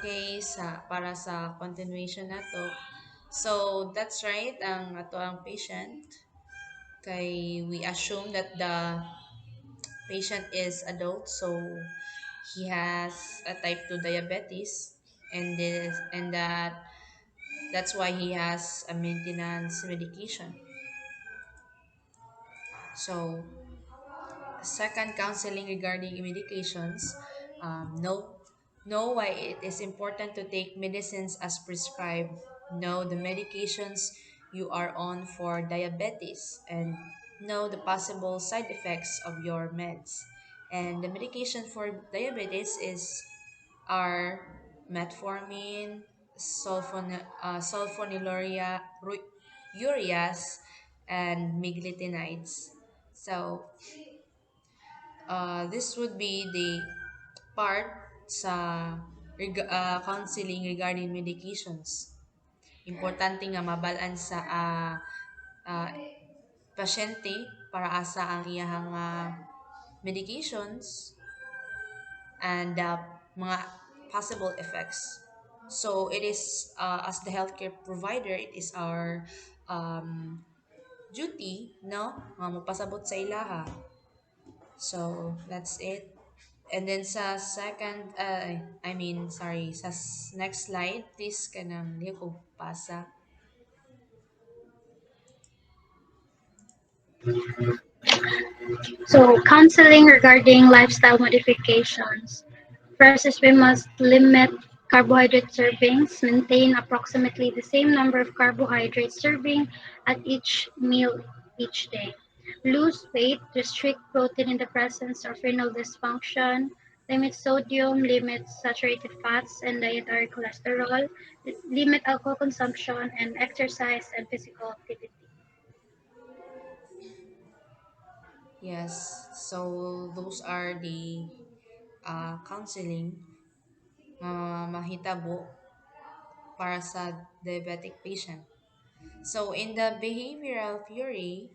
Okay, para sa continuation na to. So, that's right, ang ato ang patient kay we assume that the patient is adult, so he has a type 2 diabetes, and that's why he has a maintenance medication. So, second, counseling regarding medications. Know why it is important to take medicines as prescribed. Know the medications you are on for diabetes, and know the possible side effects of your meds. And the medication for diabetes are metformin, sulfonylureas, and miglitinides. So, this would be the part sa counseling regarding medications. Importante nga mabalaan sa uh, pasyente para asa ang iyahang medications and mga possible effects. So it is as the healthcare provider, it is our um, duty, no, nga magpasabot sa ilaha. So that's it. And then sa second, I mean, sorry, sa next slide, please kanang liyo ko pasa. So, counseling regarding lifestyle modifications. First is we must limit carbohydrate servings, maintain approximately the same number of carbohydrate serving at each meal each day. Lose weight, restrict protein in the presence of renal dysfunction, limit sodium, limit saturated fats and dietary cholesterol, limit alcohol consumption, and exercise and physical activity. Yes, so those are the counseling mahitabo para sa diabetic patient. So in the behavioral theory,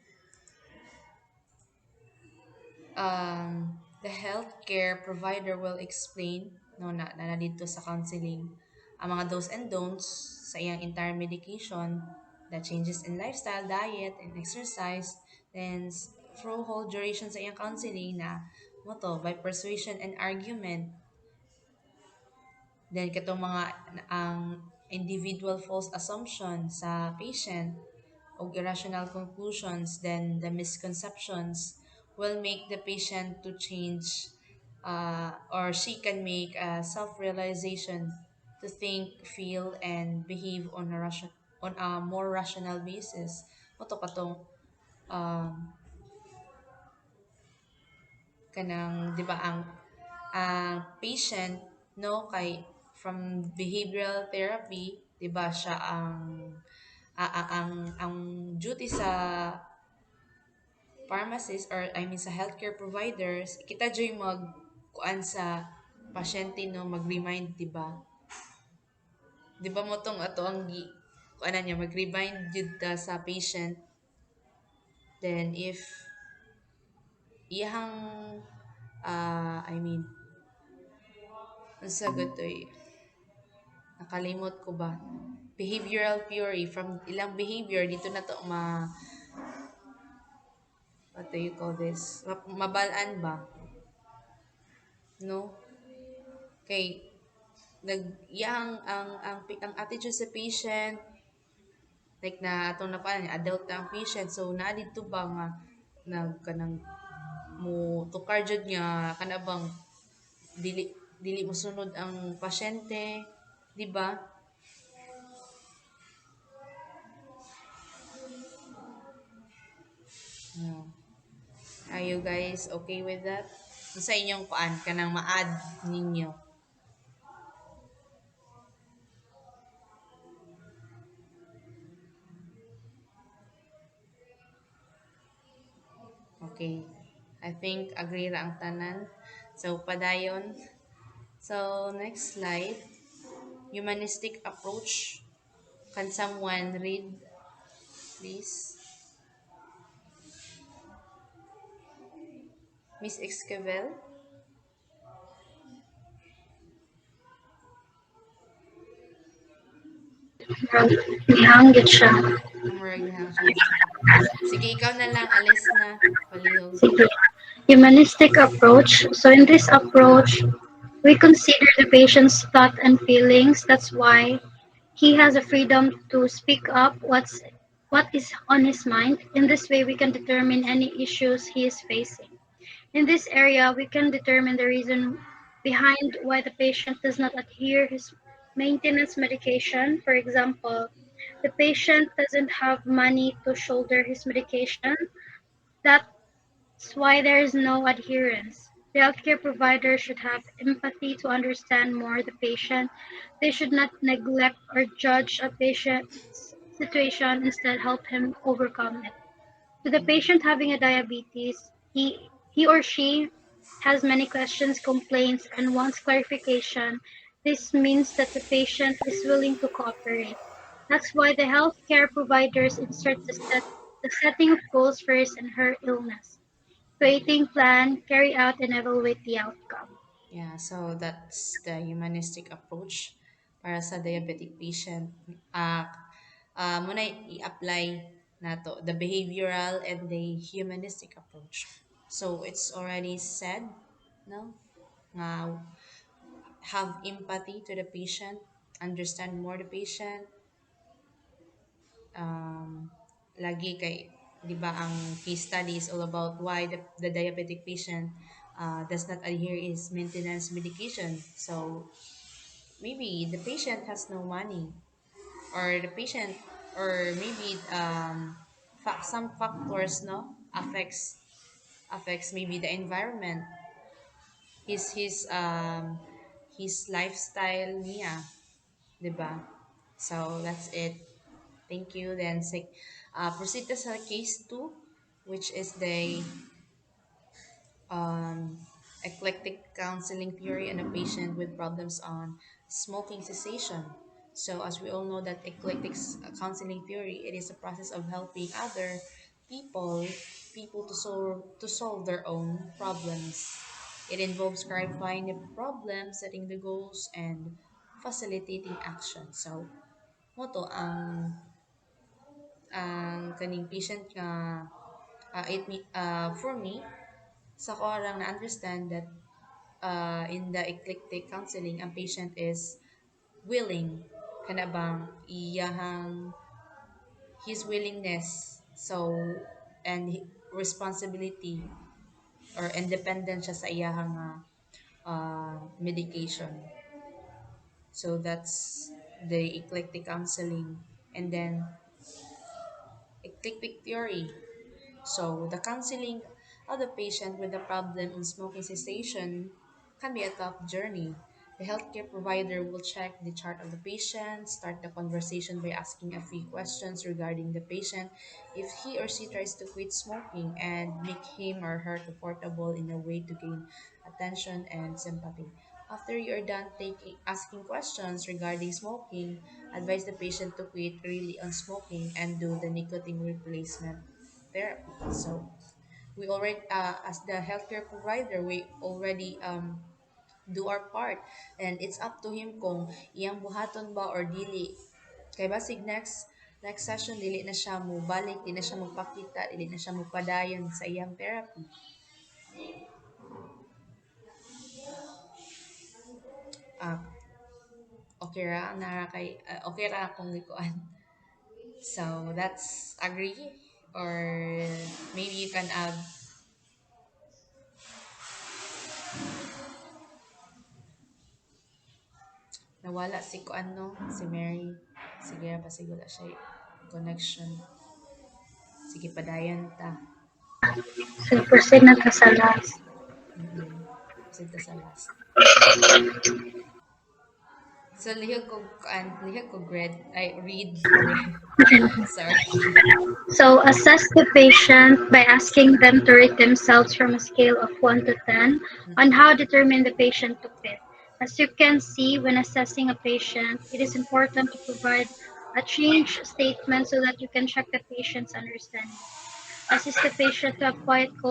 the healthcare provider will explain na dito sa counseling ang mga do's and don'ts sa iyang entire medication, the changes in lifestyle, diet, and exercise, then through whole duration sa iyang counseling na mo to, by persuasion and argument, then katong mga ang individual false assumption sa patient o irrational conclusions, then the misconceptions will make the patient to change, or she can make a self-realization to think, feel, and behave on a more rational basis. Moto katong um, kanang 'di ba ang patient, no, kay from behavioral therapy, 'di ba siya ang duty sa pharmacist, or I mean sa healthcare providers, kita joy mag kuan sa pasyente, no, mag-remind, 'di ba? 'Di ba mo tong ato ang kuanan niya, mag-remind jud ta sa patient, then if iyahang I mean unsa gatoy, nakalimot ko ba, behavioral theory, from ilang behavior dito na to what do you call this, mabalaan ba, no, kay nag yang ang attitude sa patient, like na atong nakuan adult na ang patient, so naa dito ba nga nag kanang mo tukar jud nga kana bang dili dili mo sunod ang pasyente, di ba? Hmm. Are you guys okay with that? Sa inyong kuan kanang ma-add ninyo. Okay. I think agree ra ang tanan. So padayon. So next slide. Humanistic approach. Can someone read, please? Miss Esquivel? Gihangit siya. Murag nihang siya. Sige, ikaw na lang, alis na. Palihog. Sige. Humanistic approach. So in this approach, we consider the patient's thought and feelings. That's why he has a freedom to speak up what is on his mind. In this way, we can determine any issues he is facing. In this area, we can determine the reason behind why the patient does not adhere his maintenance medication. For example, the patient doesn't have money to shoulder his medication. That's why there is no adherence. The healthcare provider should have empathy to understand more the patient. They should not neglect or judge a patient's situation, instead help him overcome it. To the patient having a diabetes, he or she has many questions, complaints, and wants clarification. This means that the patient is willing to cooperate. That's why the healthcare providers insert the setting of goals for his and her illness, creating plan, carry out, and evaluate the outcome. Yeah, so that's the humanistic approach para sa diabetic patient. Muna i-apply na to, the behavioral and the humanistic approach. So it's already said, no? Nga have empathy to the patient, understand more the patient, um, lagi kay, di ba, ang case study is all about why the diabetic patient does not adhere his maintenance medication. So maybe the patient has no money, or the patient, or maybe some factors, no, affects maybe the environment, his lifestyle niya, 'di ba? So that's it. Thank you. Then proceed to sa case 2, which is the um, eclectic counseling theory and a patient with problems on smoking cessation. So as we all know that counseling theory, it is a process of helping other people people to solve their own problems. It involves clarifying the problem, setting the goals, and facilitating action. So, moto ang kaning patient nga for me, sa ko lang na-understand that in the eclectic counseling, ang patient is willing kana bang iyahang his willingness, so, and responsibility or independent siya sa iyahang medication. So that's the eclectic counseling. And then eclectic theory. So, the counseling of the patient with a problem in smoking cessation can be a tough journey. The healthcare provider will check the chart of the patient, start the conversation by asking a few questions regarding the patient if he or she tries to quit smoking, and make him or her comfortable in a way to gain attention and sympathy. After you're done asking questions regarding smoking, advise the patient to quit really on smoking and do the nicotine replacement therapy. So we already, as the healthcare provider, we already do our part, and it's up to him kung iyang buhaton ba or dili. Kay basig next session dili na siya mo balik, dili na siya magpakita, dili na siya magpadayon sa iyang therapy. Ah, okay ra nara kay okay ra akong gikuan. So that's agree, or maybe you can add. Nawala si ko ano, si Mary. Sige, pasigula siya connection. Sige, padayon ta. So proceed na ta sa last. Mm-mm. Sige sa last. So, lihok ko read. Sorry. So assess the patient by asking them to rate themselves from a scale of 1 to 10 on how determined the patient to fit. As you can see, when assessing a patient, it is important to provide a change statement so that you can check the patient's understanding. Assist the patient to have quiet